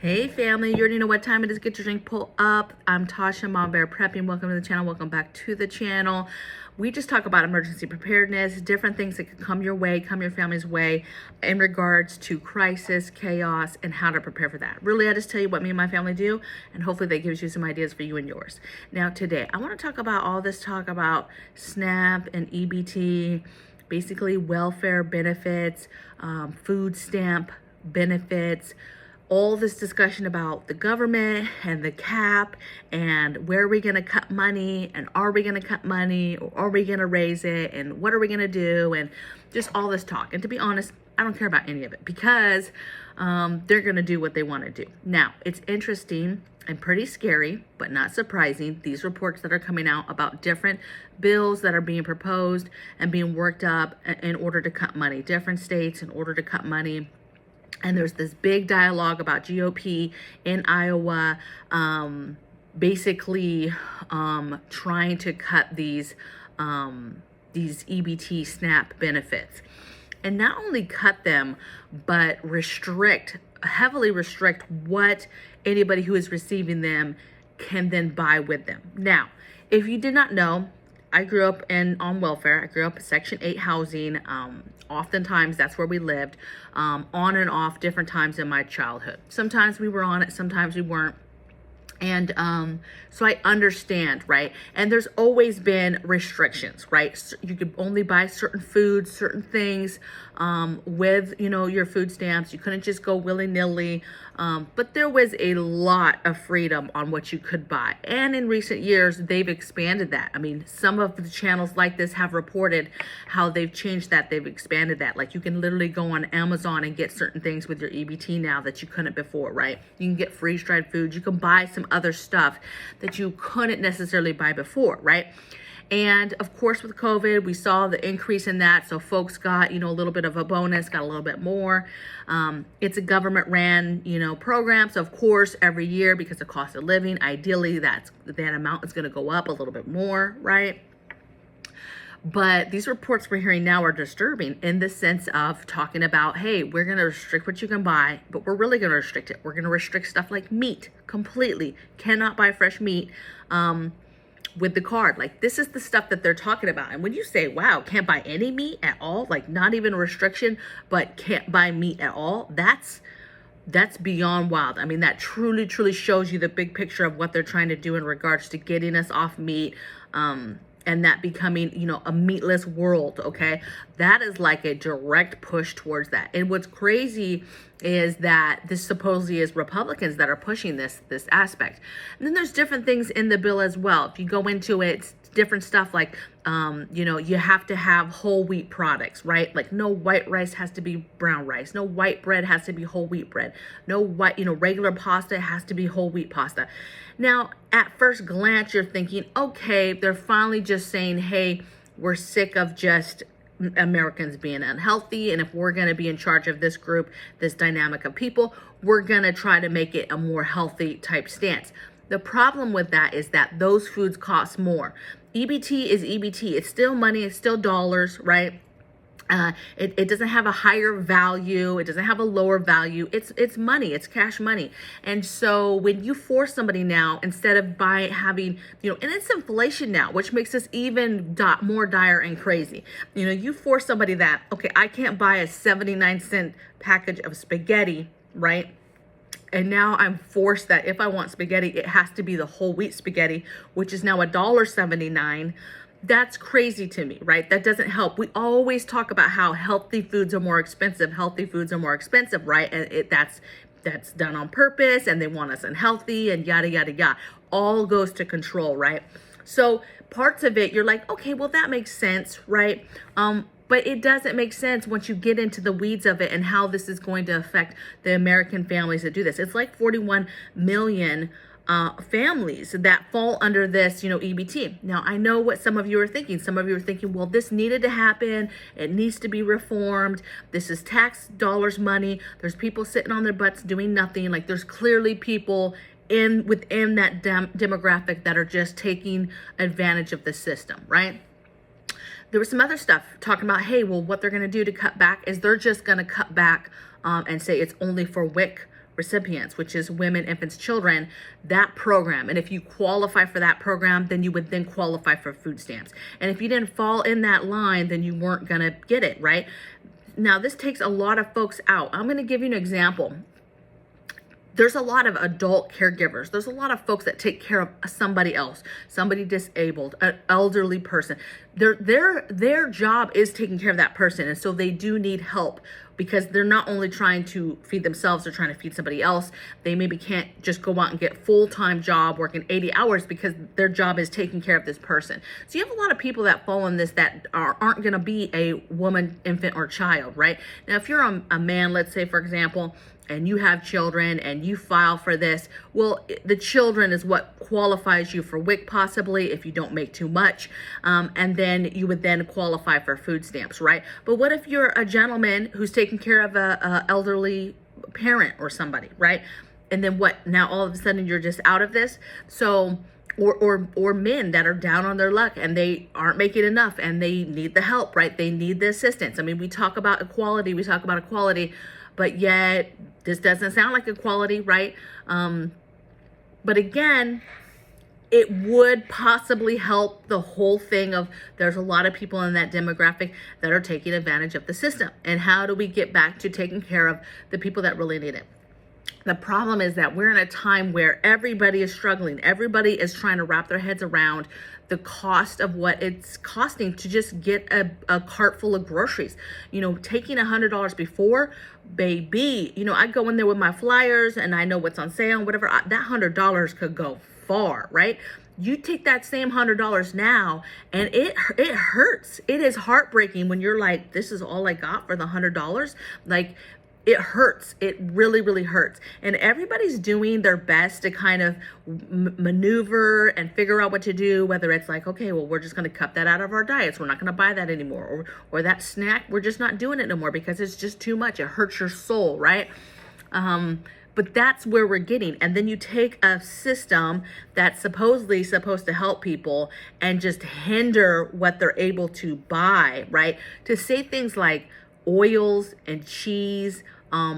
Hey family, you already know what time it is. Get your drink, pull up. I'm Tasha, MAMABEAR Prepping. Welcome to the channel. Welcome back to the channel. We just talk about emergency preparedness, different things that could come your way, come your family's way in regards to crisis, chaos, and how to prepare for that. Really, I just tell you what me and my family do, and hopefully that gives you some ideas for you and yours. Now today, I want to talk about all this talk about SNAP and EBT, basically welfare benefits, food stamp benefits, all this discussion about the government and the cap and where are we going to cut money and are we going to cut money or are we going to raise it and what are we going to do and just all this talk. And to be honest, I don't care about any of it because they're going to do what they want to do. Now, it's interesting and pretty scary, but not surprising, these reports that are coming out about different bills that are being proposed and being worked up in order to cut money, different states in order to cut money. And there's this big dialogue about GOP in Iowa, basically trying to cut these EBT SNAP benefits. And not only cut them, but heavily restrict what anybody who is receiving them can then buy with them. Now, if you did not know, I grew up on welfare. I grew up in Section 8 housing. Oftentimes, that's where we lived, on and off different times in my childhood. Sometimes we were on it, sometimes we weren't. And so I understand, right? And there's always been restrictions, right? So you could only buy certain foods, certain things with, your food stamps. You couldn't just go willy-nilly. But there was a lot of freedom on what you could buy. And in recent years, they've expanded that. I mean, some of the channels like this have reported how they've changed that. They've expanded that. Like you can literally go on Amazon and get certain things with your EBT now that you couldn't before, right? You can get freeze-dried foods. You can buy some other stuff that you couldn't necessarily buy before, right? And of course, with COVID, we saw the increase in that. So folks got, a little bit of a bonus, got a little bit more. It's a government ran, program. So of course, every year, because of cost of living, ideally that amount is going to go up a little bit more, right? But these reports we're hearing now are disturbing in the sense of talking about, hey, we're going to restrict what you can buy, but we're really going to restrict it. We're going to restrict stuff like meat completely. Cannot buy fresh meat with the card. Like this is the stuff that they're talking about. And when you say, wow, can't buy any meat at all, like not even a restriction, but can't buy meat at all, that's beyond wild. I mean, that truly, truly shows you the big picture of what they're trying to do in regards to getting us off meat, and that becoming, a meatless world, okay? That is like a direct push towards that. And what's crazy is that this supposedly is Republicans that are pushing this aspect. And then there's different things in the bill as well. If you go into it, it's different stuff like, you have to have whole wheat products, right? Like no white rice has to be brown rice. No white bread has to be whole wheat bread. No white, regular pasta has to be whole wheat pasta. Now, at first glance, you're thinking, okay, they're finally just saying, hey, we're sick of just Americans being unhealthy. And if we're going to be in charge of this group, this dynamic of people, we're going to try to make it a more healthy type stance. The problem with that is that those foods cost more. EBT is EBT. It's still money. It's still dollars, right? It doesn't have a higher value. It doesn't have a lower value. It's money. It's cash money. And so when you force somebody now, instead of having, and it's inflation now, which makes this even more dire and crazy. You force somebody that, okay, I can't buy a 79-cent package of spaghetti, right? And now I'm forced that if I want spaghetti, it has to be the whole wheat spaghetti, which is now $1.79. That's crazy to me, right? That doesn't help. We always talk about how healthy foods are more expensive. Healthy foods are more expensive, right? And that's done on purpose, and they want us unhealthy and yada, yada, yada. All goes to control, right? So parts of it, you're like, okay, well, that makes sense, right? But it doesn't make sense once you get into the weeds of it and how this is going to affect the American families that do this. It's like 41 million families that fall under this, EBT. Now, I know what some of you are thinking. Some of you are thinking, well, this needed to happen. It needs to be reformed. This is tax dollars money. There's people sitting on their butts doing nothing. Like there's clearly people within that demographic that are just taking advantage of the system, right? There was some other stuff talking about, hey, well, what they're going to do to cut back is they're just going to cut back and say it's only for WIC recipients, which is women, infants, children, that program. And if you qualify for that program, then you would then qualify for food stamps. And if you didn't fall in that line, then you weren't going to get it, right? Now, this takes a lot of folks out. I'm going to give you an example. There's a lot of adult caregivers. There's a lot of folks that take care of somebody else, somebody disabled, an elderly person. Their job is taking care of that person. And so they do need help, because they're not only trying to feed themselves, they're trying to feed somebody else. They maybe can't just go out and get full-time job working 80 hours because their job is taking care of this person. So you have a lot of people that fall in this that aren't going to be a woman, infant, or child, right? Now, if you're a man, let's say, for example, and you have children and you file for this, well, the children is what qualifies you for WIC possibly if you don't make too much. And then you would then qualify for food stamps, right? But what if you're a gentleman who's taking care of a elderly parent or somebody, right? And then what? Now all of a sudden you're just out of this? So, or men that are down on their luck and they aren't making enough and they need the help, right? They need the assistance. I mean, we talk about equality, but yet this doesn't sound like equality, right? But again, it would possibly help the whole thing of there's a lot of people in that demographic that are taking advantage of the system. And how do we get back to taking care of the people that really need it? The problem is that we're in a time where everybody is struggling. Everybody is trying to wrap their heads around the cost of what it's costing to just get a cart full of groceries. You know, taking $100 before, baby, you know, I go in there with my flyers and I know what's on sale and whatever. That $100 could go far, right? You take that same $100 now and it hurts. It is heartbreaking when you're like, this is all I got for the $100. Like, it hurts. It really, really hurts. And everybody's doing their best to kind of maneuver and figure out what to do, whether it's like, okay, well, we're just going to cut that out of our diets. We're not going to buy that anymore. Or that snack, we're just not doing it no more because it's just too much. It hurts your soul, right? But that's where we're getting. And then you take a system that's supposedly supposed to help people and just hinder what they're able to buy, right? To say things like oils and cheese,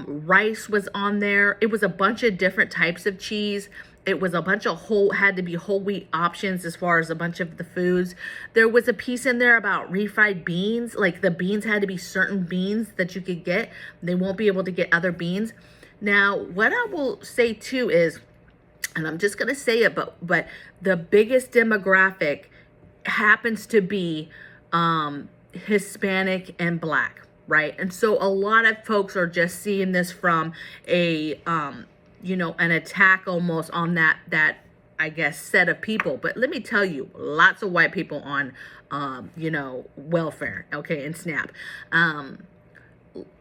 rice was on there. It was a bunch of different types of cheese. It was a bunch of had to be whole wheat options as far as a bunch of the foods. There was a piece in there about refried beans. Like the beans had to be certain beans that you could get. They won't be able to get other beans. Now, what I will say too is, and I'm just going to say it, but the biggest demographic happens to be Hispanic and Black. Right. And so a lot of folks are just seeing this from an attack almost on that, I guess, set of people. But let me tell you, lots of white people on, welfare, okay, and SNAP,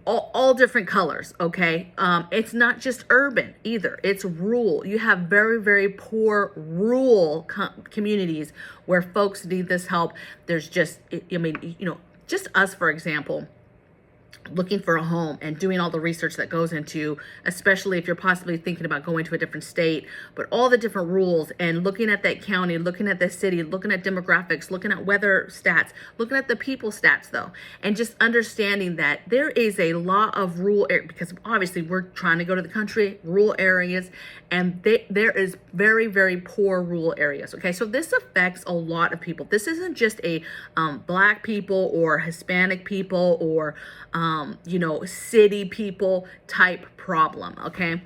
all different colors, okay. It's not just urban either. It's rural. You have very, very poor rural communities where folks need this help. There's just, just us, for example, looking for a home and doing all the research that goes into, especially if you're possibly thinking about going to a different state, but all the different rules and looking at that county, looking at the city, looking at demographics, looking at weather stats, looking at the people stats though, and just understanding that there is a lot of rural areas, because obviously we're trying to go to the country, rural areas, and there is very, very poor rural areas. Okay, so this affects a lot of people. This isn't just a Black people or Hispanic people or city people type problem, okay?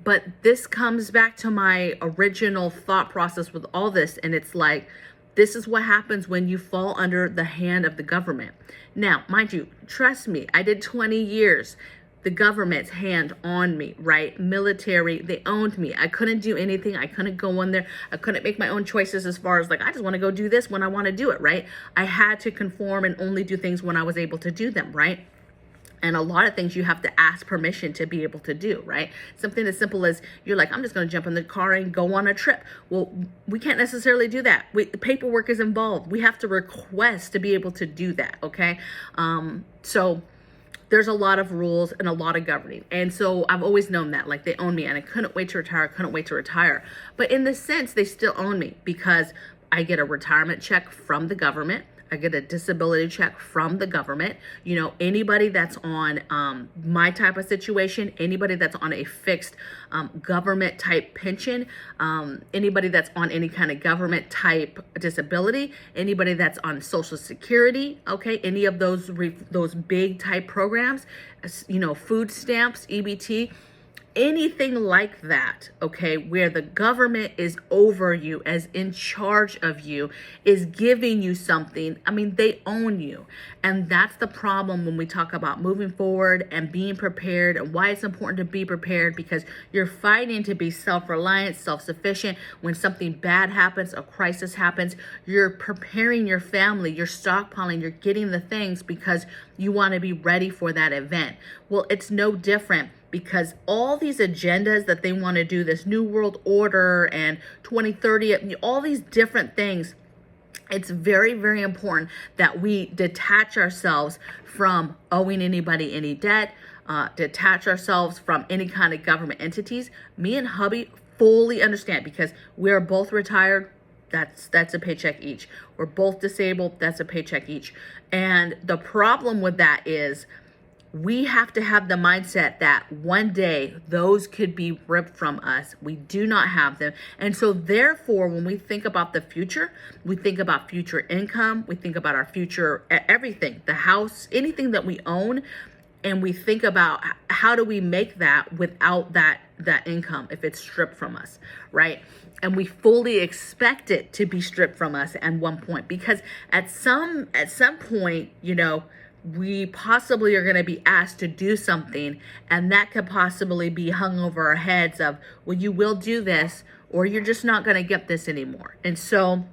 But this comes back to my original thought process with all this, and it's like, this is what happens when you fall under the hand of the government. Now, mind you, trust me, I did 20 years, the government's hand on me, right? Military, they owned me. I couldn't do anything. I couldn't go in there. I couldn't make my own choices as far as like, I just want to go do this when I want to do it, right? I had to conform and only do things when I was able to do them, right? And a lot of things you have to ask permission to be able to do, right? Something as simple as you're like, I'm just going to jump in the car and go on a trip. Well, we can't necessarily do that. The paperwork is involved. We have to request to be able to do that, okay? So there's a lot of rules and a lot of governing. And so I've always known that, like they own me and I couldn't wait to retire. But in the sense, they still own me because I get a retirement check from the government. I get a disability check from the government. You know, anybody that's on my type of situation, anybody that's on a fixed government type pension, anybody that's on any kind of government type disability, anybody that's on Social Security, okay, any of those big type programs, you know, food stamps, EBT, anything like that, okay, where the government is over you, as in charge of you, is giving you something. I mean, they own you. And that's the problem when we talk about moving forward and being prepared, and why it's important to be prepared, because you're fighting to be self-reliant, self-sufficient. When something bad happens, a crisis happens, you're preparing your family, you're stockpiling, you're getting the things because you want to be ready for that event. Well, it's no different, because all these agendas that they want to do, this New World Order and 2030, all these different things, it's very, very important that we detach ourselves from owing anybody any debt, detach ourselves from any kind of government entities. Me and hubby fully understand, because we're both retired. That's a paycheck each. We're both disabled. That's a paycheck each. And the problem with that is, we have to have the mindset that one day those could be ripped from us. We do not have them. And so therefore, when we think about the future, we think about future income, we think about our future, everything, the house, anything that we own. And we think about how do we make that without that income if it's stripped from us, right? And we fully expect it to be stripped from us at one point, because at some point, you know, we possibly are going to be asked to do something, and that could possibly be hung over our heads of, well, you will do this, or you're just not going to get this anymore. And so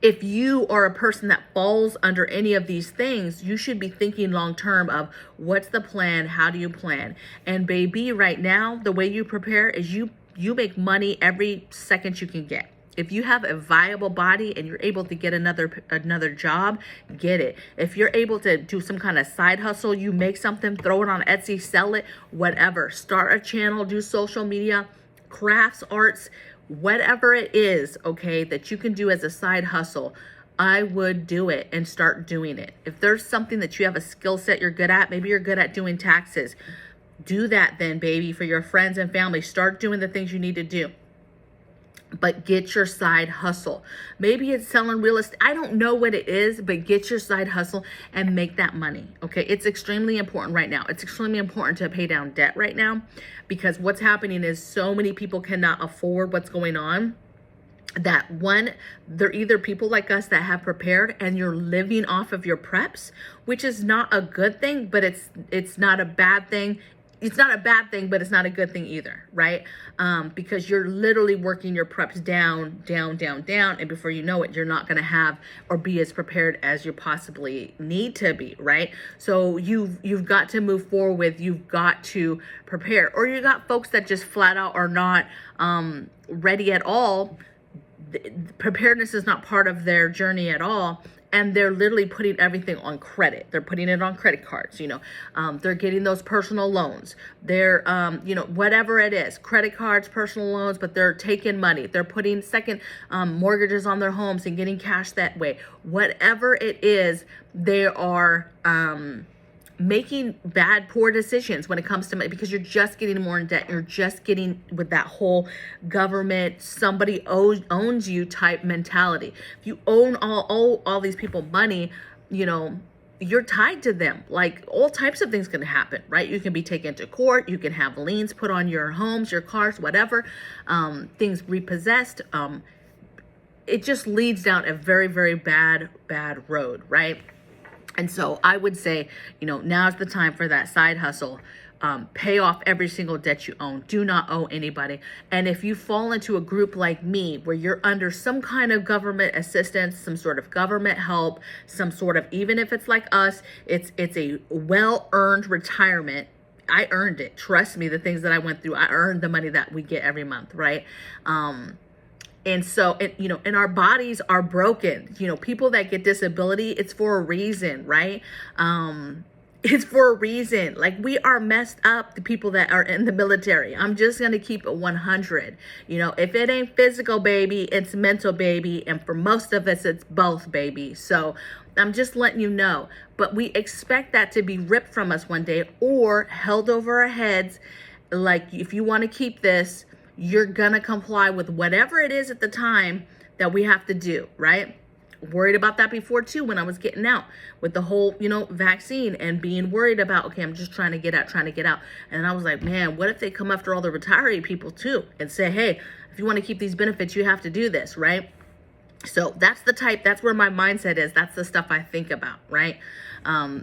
if you are a person that falls under any of these things, you should be thinking long term of, what's the plan? How do you plan? And baby, right now, the way you prepare is you make money every second you can get. If you have a viable body and you're able to get another job, get it. If you're able to do some kind of side hustle, you make something, throw it on Etsy, sell it, whatever. Start a channel, do social media, crafts, arts, whatever it is, okay, that you can do as a side hustle. I would do it and start doing it. If there's something that you have a skill set you're good at, maybe you're good at doing taxes, do that then, baby, for your friends and family. Start doing the things you need to do. But get your side hustle. Maybe it's selling real estate. I don't know what it is, but get your side hustle and make that money. Okay. It's extremely important right now. It's extremely important to pay down debt right now, because what's happening is so many people cannot afford what's going on. That one, they're either people like us that have prepared and you're living off of your preps, which is not a good thing, but it's not a bad thing. It's not a bad thing, but it's not a good thing either, right? Because you're literally working your preps down, and before you know it, you're not going to have or be as prepared as you possibly need to be, right? So you've got to move forward. You've got to prepare, or you got folks that just flat out are not ready at all. Preparedness is not part of their journey at all. And they're literally putting everything on credit. They're putting it on credit cards, you know. They're getting those personal loans. They're, you know, whatever it is, credit cards, personal loans, but they're taking money. They're putting second mortgages on their homes and getting cash that way. Whatever it is, they are making poor decisions when it comes to money, because you're just getting more in debt. You're just getting with that whole government, somebody owns you type mentality. If you own all these people money, you know, you're tied to them. Like, all types of things can happen, right? You can be taken to court. You can have liens put on your homes, your cars, whatever, things repossessed. It just leads down a very, very bad road, right? And so I would say, you know, now's the time for that side hustle. Pay off every single debt you own. Do not owe anybody. And if you fall into a group like me, where you're under some kind of government assistance, some sort of government help, some sort of, even if it's like us, it's a well-earned retirement. I earned it. Trust me, the things that I went through, I earned the money that we get every month, right? And so, you know, and our bodies are broken. You know, people that get disability, it's for a reason, right? It's for a reason. Like, we are messed up, the people that are in the military. I'm just going to keep it 100. You know, if it ain't physical, baby, it's mental, baby. And for most of us, it's both, baby. So I'm just letting you know. But we expect that to be ripped from us one day or held over our heads. Like, if you want to keep this, you're going to comply with whatever it is at the time that we have to do, right? Worried about that before too, when I was getting out with the whole, you know, vaccine, and being worried about, okay, I'm just trying to get out. And I was like, man, what if they come after all the retiree people too and say, hey, if you want to keep these benefits, you have to do this, right? So that's where my mindset is. That's the stuff I think about, right?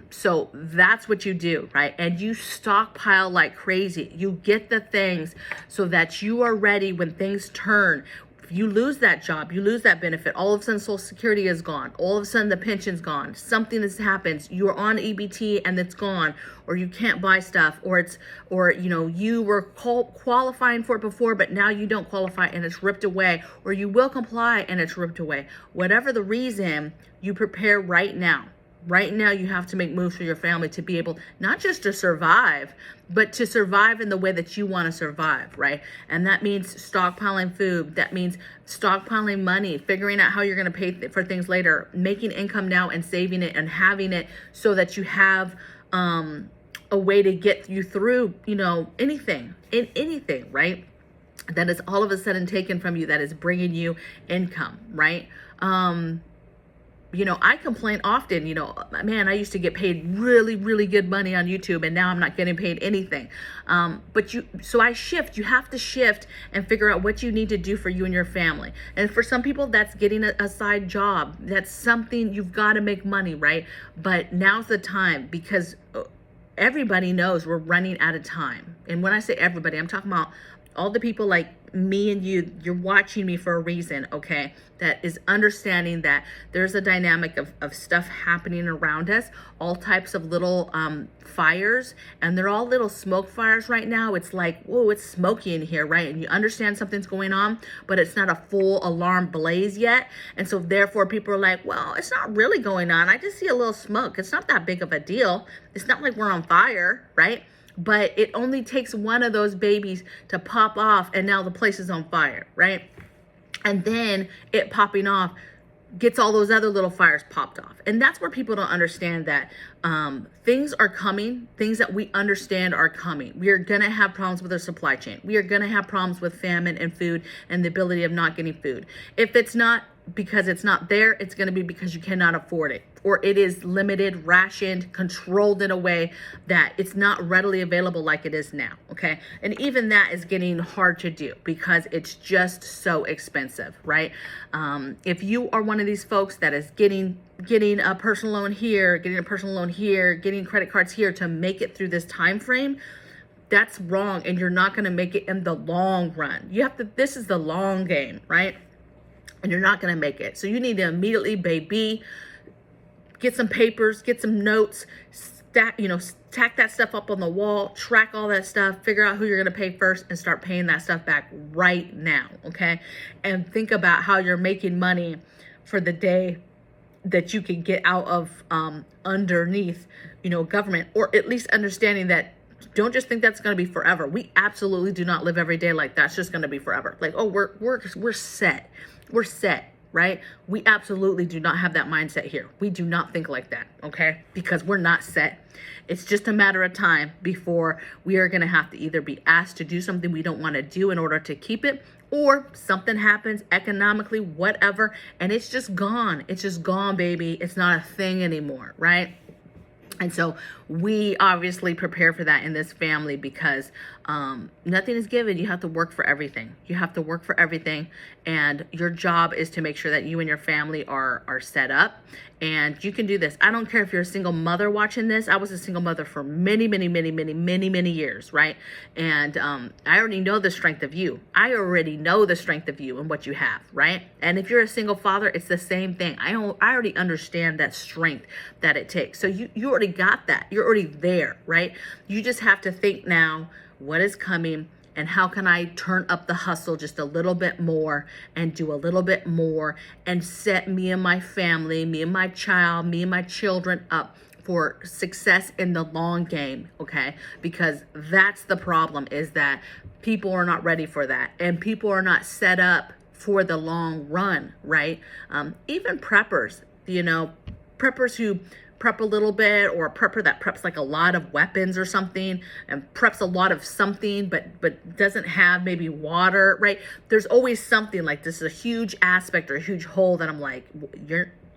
So that's what you do, right? And you stockpile like crazy. You get the things so that you are ready when things turn. You lose that job, you lose that benefit, all of a sudden Social Security is gone, all of a sudden the pension's gone, something has happened, you're on EBT and it's gone, or you can't buy stuff, or you know, you were qualifying for it before, but now you don't qualify and it's ripped away, or you will comply and it's ripped away. Whatever the reason, you prepare right now. Right now, you have to make moves for your family to be able not just to survive, but to survive in the way that you want to survive, right? And that means stockpiling food. That means stockpiling money, figuring out how you're going to pay for things later, making income now and saving it and having it so that you have a way to get you through, you know, anything, right? That is all of a sudden taken from you, that is bringing you income, right? You know, I complain often, you know, man, I used to get paid really, really good money on YouTube, and now I'm not getting paid anything. So I shift. You have to shift and figure out what you need to do for you and your family. And for some people, that's getting a side job. That's something, you've got to make money, right? But now's the time, because everybody knows we're running out of time. And when I say everybody, I'm talking about all the people like me and you. You're watching me for a reason, okay? That is understanding that there's a dynamic of stuff happening around us, all types of little fires, and they're all little smoke fires right now. It's like, whoa, it's smoky in here, right? And you understand something's going on, but it's not a full alarm blaze yet. And so therefore people are like, well, it's not really going on. I just see a little smoke. It's not that big of a deal. It's not like we're on fire, right? But it only takes one of those babies to pop off, and now the place is on fire, right? And then it popping off gets all those other little fires popped off. And that's where people don't understand that things are coming, things that we understand are coming. We are going to have problems with our supply chain. We are going to have problems with famine and food and the ability of not getting food. If it's not because it's not there, it's going to be because you cannot afford it, or it is limited, rationed, controlled in a way that it's not readily available like it is now, okay? And even that is getting hard to do because it's just so expensive, right? If you are one of these folks that is getting a personal loan here, getting credit cards here to make it through this time frame, that's wrong, and you're not going to make it in the long run. This is the long game, right? And you're not going to make it. So you need to immediately, baby, get some papers, get some notes, tack that stuff up on the wall, track all that stuff, figure out who you're going to pay first, and start paying that stuff back right now, okay? And think about how you're making money for the day that you can get out of underneath, government, or at least understanding that. Don't just think that's going to be forever. We absolutely do not live every day like that's just going to be forever. Like, oh, we're set. We're set, right? We absolutely do not have that mindset here. We do not think like that, okay? Because we're not set. It's just a matter of time before we are going to have to either be asked to do something we don't want to do in order to keep it, or something happens economically, whatever, and it's just gone. It's just gone, baby. It's not a thing anymore, right? And so we obviously prepare for that in this family because nothing is given. You have to work for everything. You have to work for everything. And your job is to make sure that you and your family are set up. And you can do this. I don't care if you're a single mother watching this. I was a single mother for many, many, many, many, many, many years, right? And I already know the strength of you. I already know the strength of you and what you have, right? And if you're a single father, it's the same thing. I already understand that strength that it takes. So you already got that. You're already there, right? You just have to think now, what is coming? And how can I turn up the hustle just a little bit more and do a little bit more and set me and my family, me and my child, me and my children up for success in the long game, okay? Because that's the problem, is that people are not ready for that, and people are not set up for the long run, right? Even preppers, preppers who prep a little bit, or a prepper that preps like a lot of weapons or something, and preps a lot of something, but doesn't have maybe water, right? There's always something like this is a huge aspect or a huge hole that I'm like,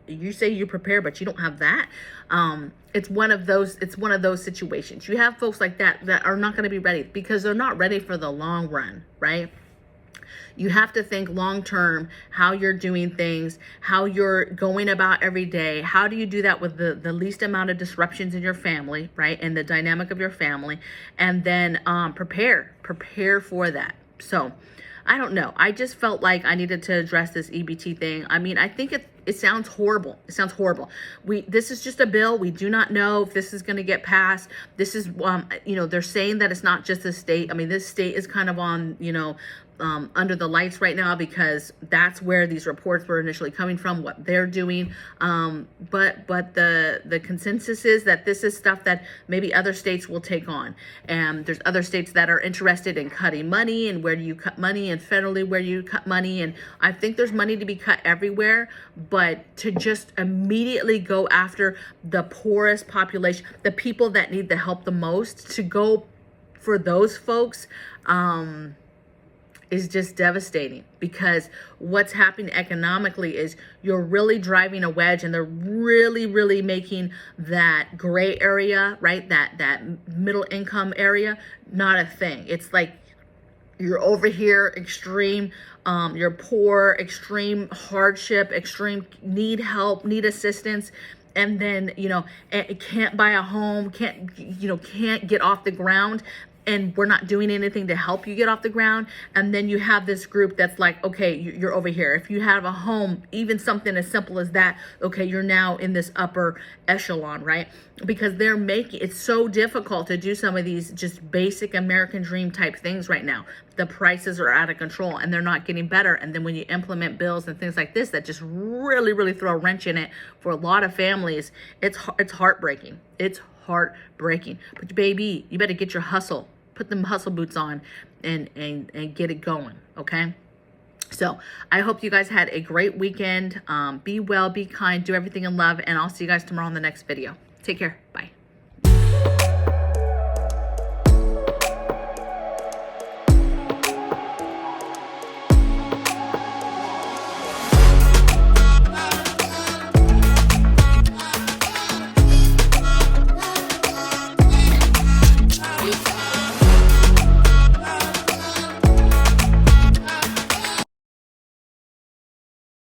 you say you prepare, but you don't have that. It's one of those situations. You have folks like that are not going to be ready because they're not ready for the long run, right? You have to think long term, how you're doing things, how you're going about every day. How do you do that with the least amount of disruptions in your family, right? And the dynamic of your family. And then prepare for that. So I don't know. I just felt like I needed to address this EBT thing. I mean, I think it sounds horrible. It sounds horrible. This is just a bill. We do not know if this is going to get passed. This is, they're saying that it's not just the state. I mean, this state is kind of on, under the lights right now, because that's where these reports were initially coming from, what they're doing. But the consensus is that this is stuff that maybe other states will take on. And there's other states that are interested in cutting money, and where do you cut money, and federally where you cut money. And I think there's money to be cut everywhere, but to just immediately go after the poorest population, the people that need the help the most, to go for those folks, is just devastating, because what's happening economically is you're really driving a wedge, and they're really making that gray area, right? That middle income area, not a thing. It's like you're over here extreme, you're poor, extreme hardship, extreme need help, need assistance. And then, can't buy a home, can't get off the ground. And we're not doing anything to help you get off the ground. And then you have this group that's like, okay, you're over here. If you have a home, even something as simple as that, okay, you're now in this upper echelon, right? Because they're making it's so difficult to do some of these just basic American dream type things right now. The prices are out of control, and they're not getting better. And then when you implement bills and things like this that just really throw a wrench in it for a lot of families, it's heartbreaking. It's heartbreaking. But baby, you better get your hustle. Put them hustle boots on and get it going, okay? So I hope you guys had a great weekend. Be well, be kind, do everything in love, and I'll see you guys tomorrow in the next video. Take care. Bye.